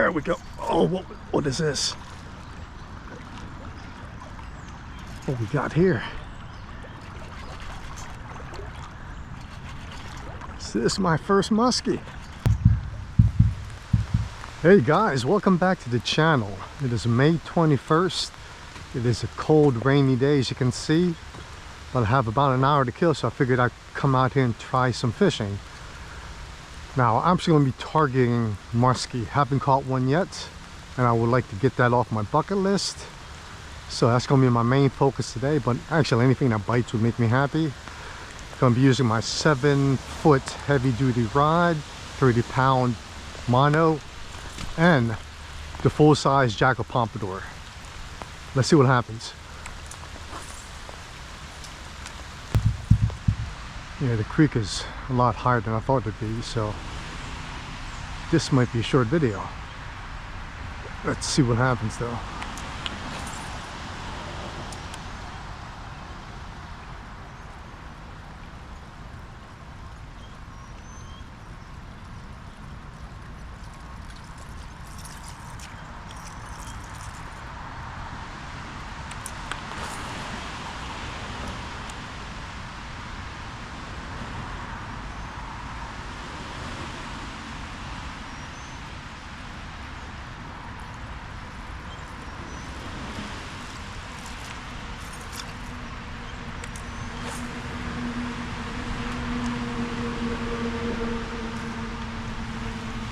There we go. Oh, what is this? What we got here? Is this my first muskie? Hey guys, welcome back to the channel. It is May 21st. It is a cold, rainy day, as you can see. But I have about an hour to kill, so I figured I'd come out here and try some fishing. Now, I'm actually going to be targeting muskie. Haven't caught one yet, and I would like to get that off my bucket list. So that's going to be my main focus today, but actually anything that bites would make me happy. Going to be using my 7-foot heavy-duty rod, 30-pound mono, and the full-size Jackal Pompadour. Let's see what happens. Yeah, the creek is a lot higher than I thought it would be, so this might be a short video. Let's see what happens though.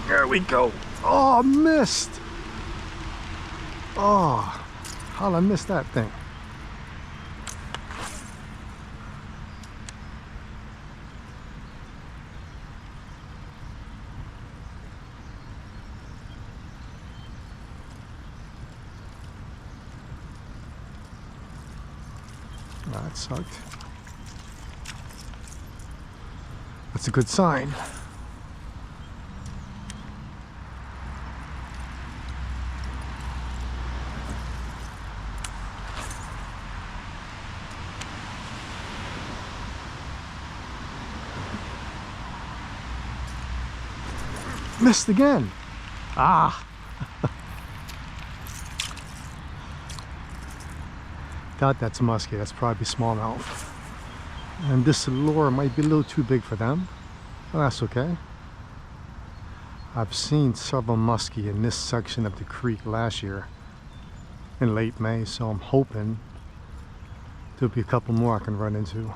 There we go. Oh, missed. Oh, how'd I miss that thing? That sucked. That's a good sign. Missed again. Ah. Doubt that's a muskie. That's probably smallmouth. And this lure might be a little too big for them, but that's okay. I've seen several muskie in this section of the creek last year in late May, so I'm hoping there'll be a couple more I can run into.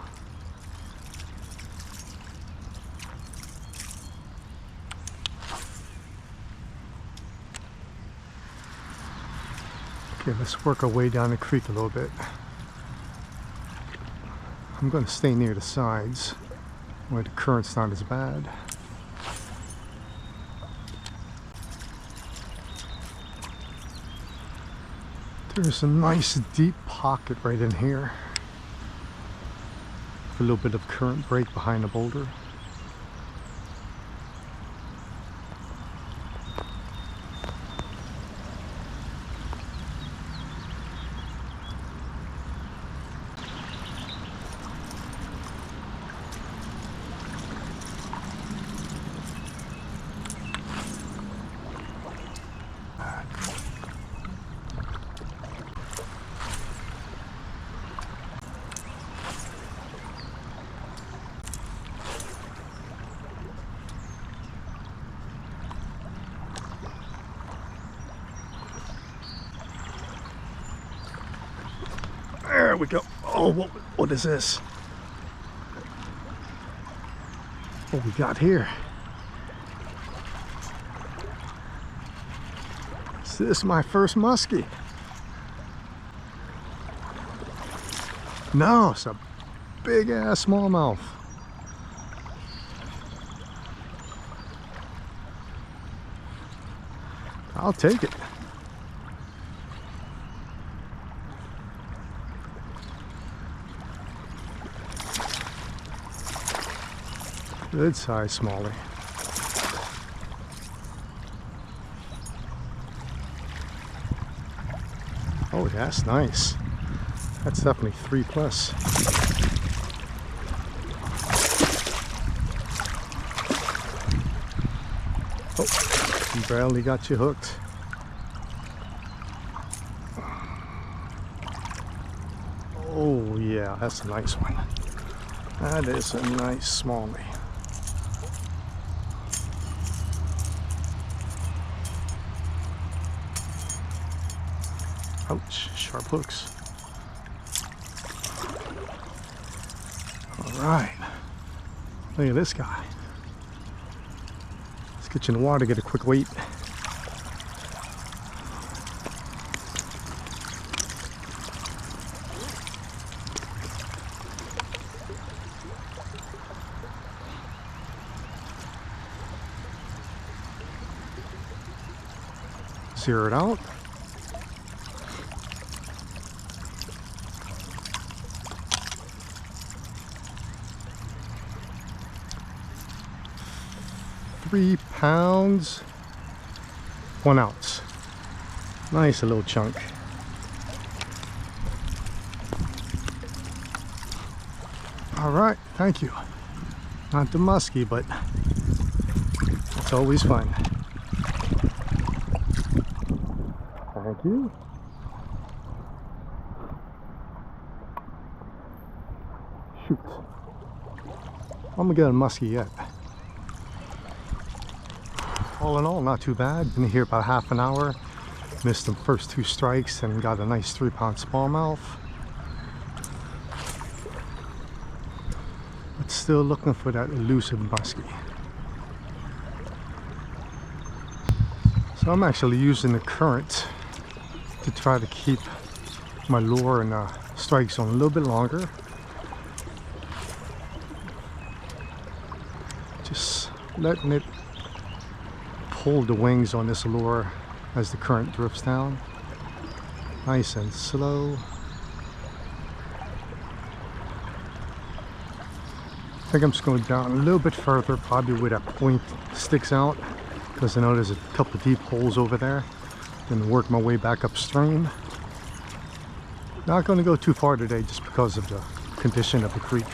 Okay, let's work our way down the creek a little bit. I'm going to stay near the sides where the current's not as bad. There's a nice deep pocket right in here. A little bit of current break behind the boulder. There we go. Oh, what is this? What we got here? Is this my first muskie? No, it's a big ass smallmouth. I'll take it. Good size smallie. Oh, that's nice. That's definitely 3+. Oh, barely got you hooked. Oh yeah, that's a nice one. That is a nice smallie. Ouch, sharp hooks. All right, look at this guy. Let's get you in the water, get a quick weight. Zero it out. £3, 1 ounce. Nice little chunk. All right, thank you. Not the muskie, but it's always fun. Thank you. Shoot. I'm gonna get a muskie yet. All in all, not too bad. Been here about half an hour. Missed the first 2 strikes and got a nice 3-pound smallmouth. But still looking for that elusive muskie. So I'm actually using the current to try to keep my lure in the strike zone a little bit longer. Just letting it pull the wings on this lure as the current drifts down. Nice and slow. I think I'm just going down a little bit further, probably where that point sticks out, because I know there's a couple deep holes over there. Then work my way back upstream. Not going to go too far today just because of the condition of the creek.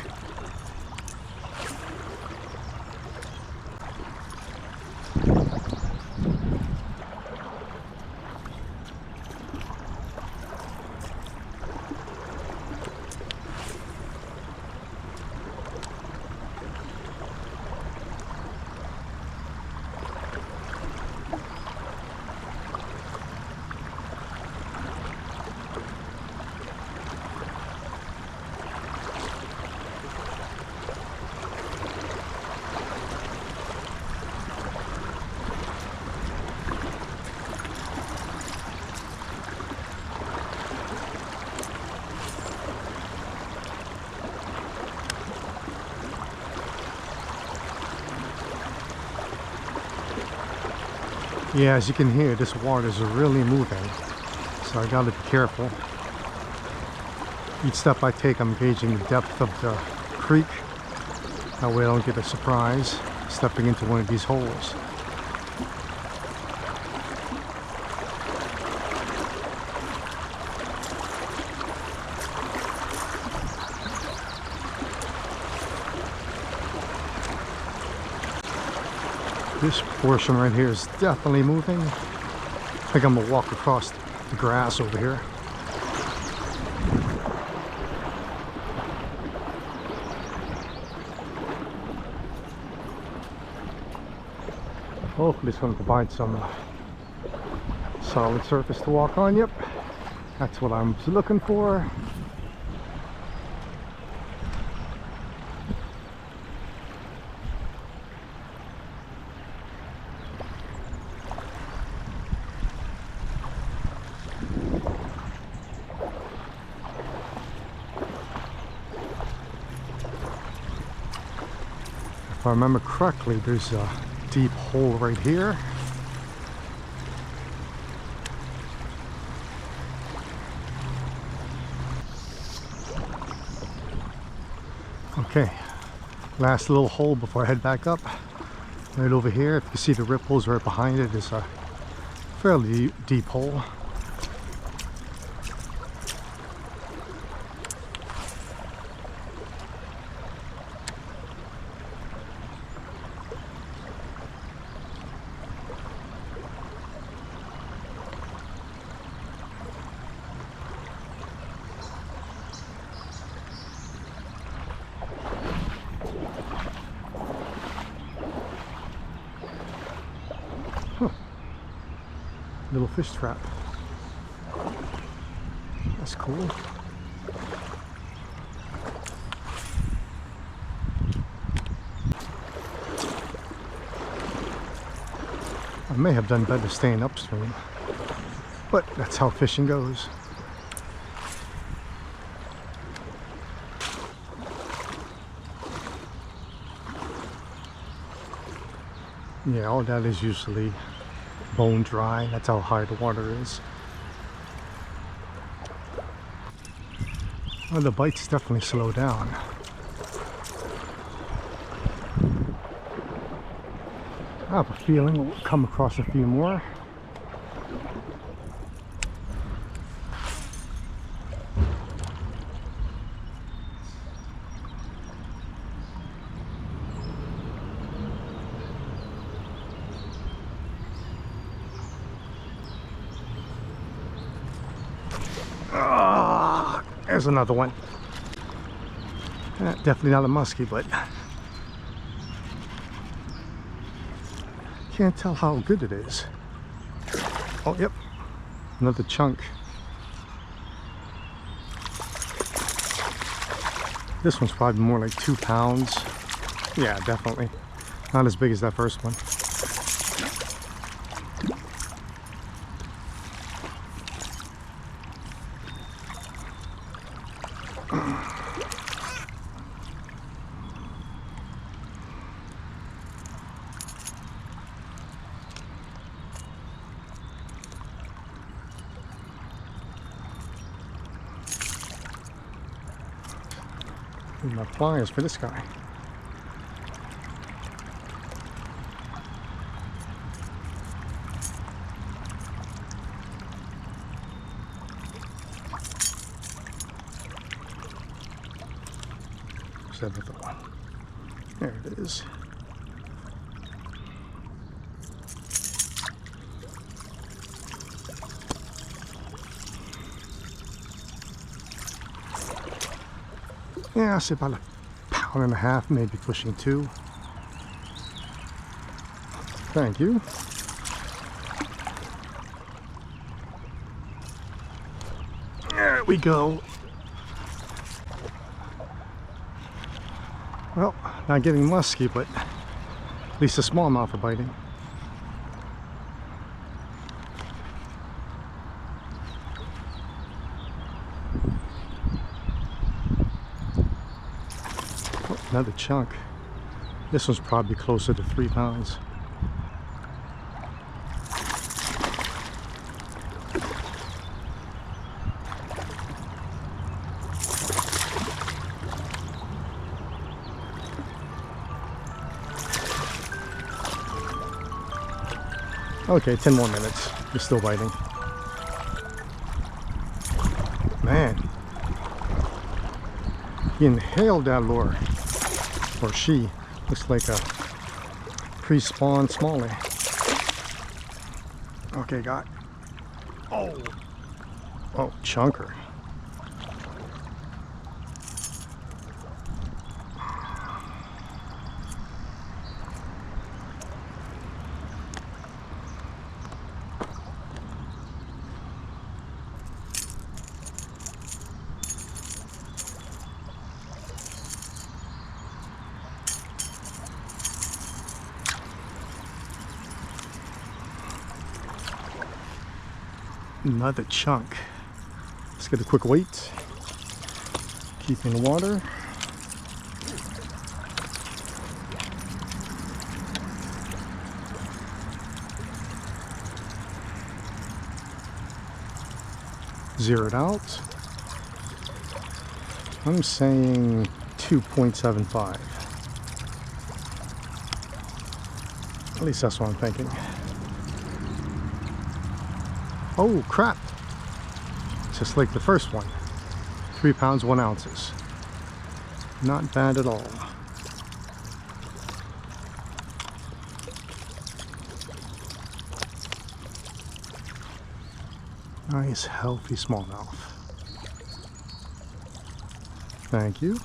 Yeah, as you can hear, this water is really moving, so I gotta be careful. Each step I take, I'm gauging the depth of the creek. That way I don't get a surprise stepping into one of these holes. This portion right here is definitely moving. I think I'm gonna walk across the grass over here. Hopefully it's going to provide some solid surface to walk on. Yep, that's what I'm looking for. If I remember correctly, there's a deep hole right here. Okay, last little hole before I head back up. Right over here, if you see the ripples right behind it, is a fairly deep hole. Huh. Little fish trap. That's cool. I may have done better staying upstream, but that's how fishing goes. Yeah, all that is usually bone dry. That's how high the water is. Well, the bites definitely slow down. I have a feeling we'll come across a few more. There's another one. Definitely not a muskie, but can't tell how good it is. Oh, yep, another chunk. This one's probably more like 2 pounds. Yeah, definitely. Not as big as that first one. My pliers for this guy. Where's that other one? There it is. Yeah, I say about 1.5 pounds, maybe pushing 2. Thank you. There we go. Well, not getting musky, but at least the smallmouth are biting. Another chunk. This one's probably closer to 3 pounds. Okay, 10 more minutes. You're still biting. Man, he inhaled that lure. Or she. Looks like a pre-spawn smallie. Okay, got. Oh, chunker. Another chunk. Let's get a quick weight. Keep in the water. Zero it out. I'm saying 2.75. At least that's what I'm thinking. Oh crap, just like the first one. 3 pounds 1 ounces. Not bad at all. Nice healthy smallmouth. Thank you.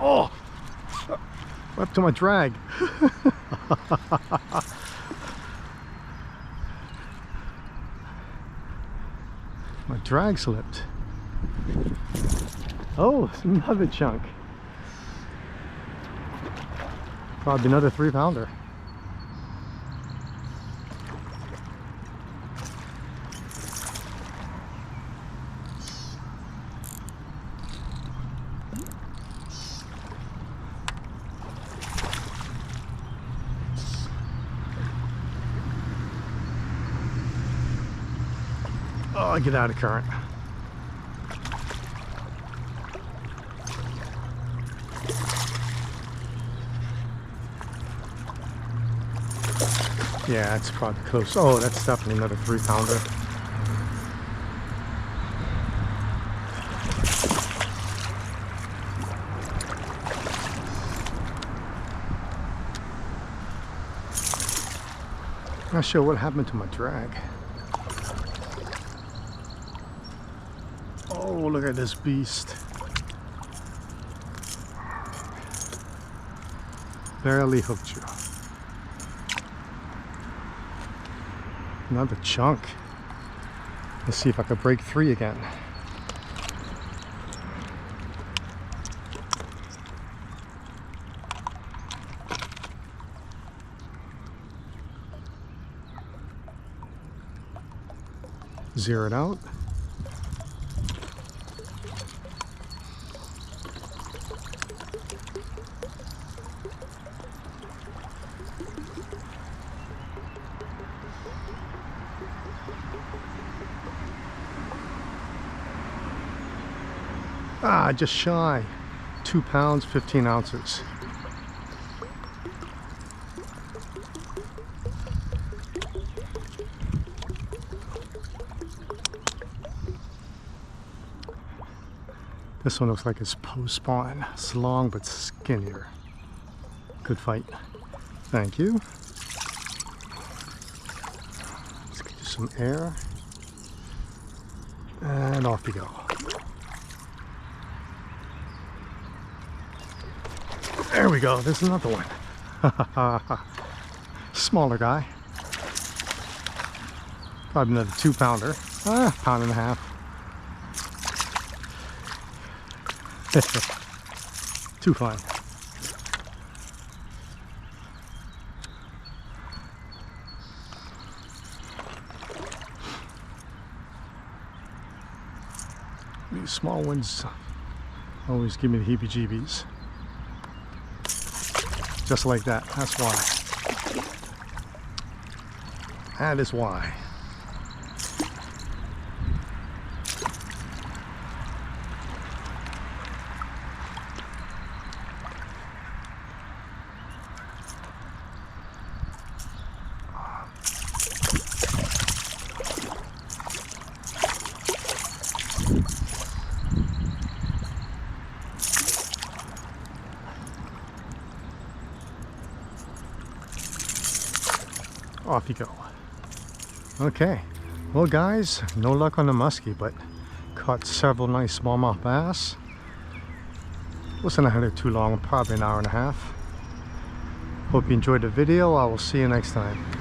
Oh, up to my drag. My drag slipped. Oh, it's another chunk. Probably another 3-pounder. Oh, get out of current. Yeah, it's probably close. Oh, that's definitely another 3-pounder. Not sure what happened to my drag. Oh, look at this beast. Barely hooked you. Another chunk. Let's see if I can break 3 again. Zero it out. Ah, just shy. 2 pounds, 15 ounces. This one looks like it's post-spawn. It's long but skinnier. Good fight. Thank you. Let's get you some air. And off we go. There we go, there's another one. Smaller guy. Probably another 2-pounder. Pound and a half. Too fun. These small ones always give me the heebie-jeebies. Just like that, that's why. That is why. Off you go. Okay, well guys, no luck on the muskie, but caught several nice smallmouth bass. Wasn't a hundred too long, probably an hour and a half. Hope you enjoyed the video. I will see you next time.